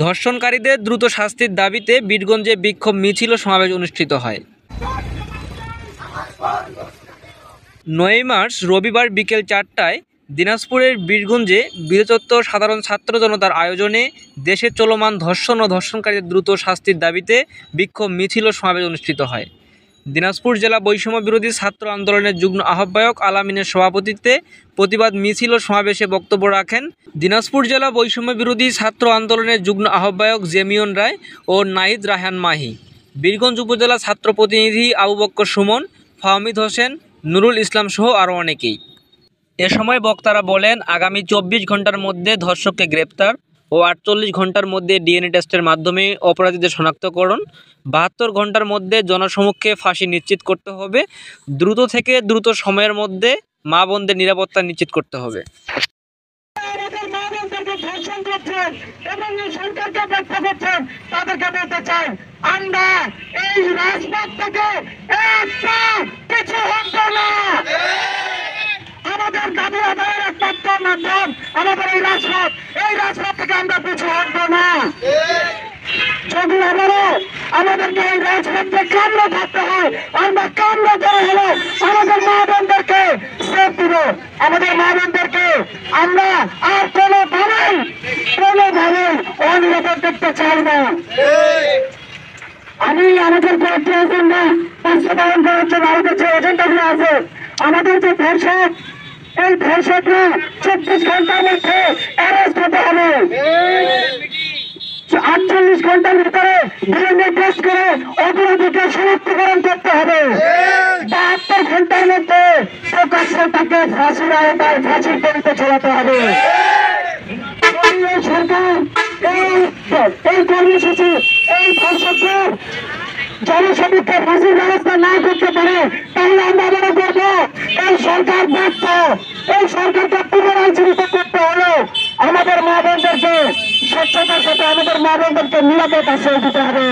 ধর্ষণকারীদের দ্রুত শাস্তির দাবিতে বীরগঞ্জে বিক্ষোভ মিছিল ও সমাবেশ অনুষ্ঠিত হয়। ৯ মার্চ রবিবার বিকেল ৪টায় দিনাজপুরের বীরগঞ্জে বীরচত্বর সাধারণ ছাত্র জনতার আয়োজনে দেশে চলমান ধর্ষণ ও ধর্ষণকারীদের দ্রুত শাস্তির দাবিতে বিক্ষোভ মিছিল ও সমাবেশ অনুষ্ঠিত হয়। দিনাজপুর জেলা বৈষম্য বিরোধী ছাত্র আন্দোলনের যুগ্ম আহ্বায়ক আলামিনের সভাপতিত্বে প্রতিবাদ মিছিল ও সমাবেশে বক্তব্য রাখেন দিনাজপুর জেলা বৈষম্য বিরোধী ছাত্র আন্দোলনের যুগ্ম আহ্বায়ক জেমিয়ন রায় ও নাহিদ রায়হান মাহি, বীরগঞ্জ উপজেলা ছাত্র প্রতিনিধি আবু বক্কর সুমন, ফাহমিদ হোসেন, নুরুল ইসলাম সহ আরও অনেকেই। এ সময় বক্তারা বলেন, আগামী ২৪ ঘন্টার মধ্যে ধর্ষককে গ্রেপ্তার ও ৪৮ ঘন্টার মধ্যে ডিএনএ টেস্টের মাধ্যমে অপরাধীদের শনাক্তকরণ, ৭২ ঘন্টার মধ্যে জনসমক্ষে ফাঁসি নিশ্চিত করতে হবে, দ্রুত থেকে দ্রুত সময়ের মধ্যে মা বোনদের নিরাপত্তা নিশ্চিত করতে হবে। তাদেরকে বলতে চাই, আমরা এই রাজপথ থেকে কিছু হতো না। আমাদের দাবি আদায়ের একমাত্র মাধ্যম আমাদের এই রাজপথ থেকে আমরা পিছু হটবো না। যদি আমাদেরকে এই রাজপথে কামড়ে থাকতে হয়, আমরা কামড়ে করে হলো আমাদের মা বোনদেরকে সেফ দিব। আমাদের মা বোনদেরকে আমরা আর কোনোভাবেই অনিরাপদ দেখতে চাই না। আমি আমাদের কয়েকটি এজেন্ডা বাস্তবায়ন করার জন্য আমাদের যে এজেন্ডাগুলো আছে, আমাদের যে ধর্ষক, এই ধর্ষকরা ২৪ ঘন্টার মধ্যে অ্যারেস্ট হতে হবে, ৪৮ ঘন্টার ভিতরে ডিএনএ টেস্ট করে অপরাধীকে শনাক্তকরণ করতে হবে, ৭২ ঘন্টার মধ্যে প্রকাশ্যে তাকে ফাঁসির আওতায় ফাঁসির দড়িতে ঝোলাতে হবে। সরকার এই কর্মসূচি, এই ধর্ষকদের জনসমক্ষে ফাঁসির ব্যবস্থা না করতে পারে, তাহলে আমরা মনে করবো এই সরকার ব্যর্থ। এই সরকারকে পুনরায় জীবিত করতে হলো আমাদের মা বোনদেরকে স্বচ্ছতার সাথে আমাদের মা বোনদেরকে নিরাপদ আশ্রয় দিতে হবে।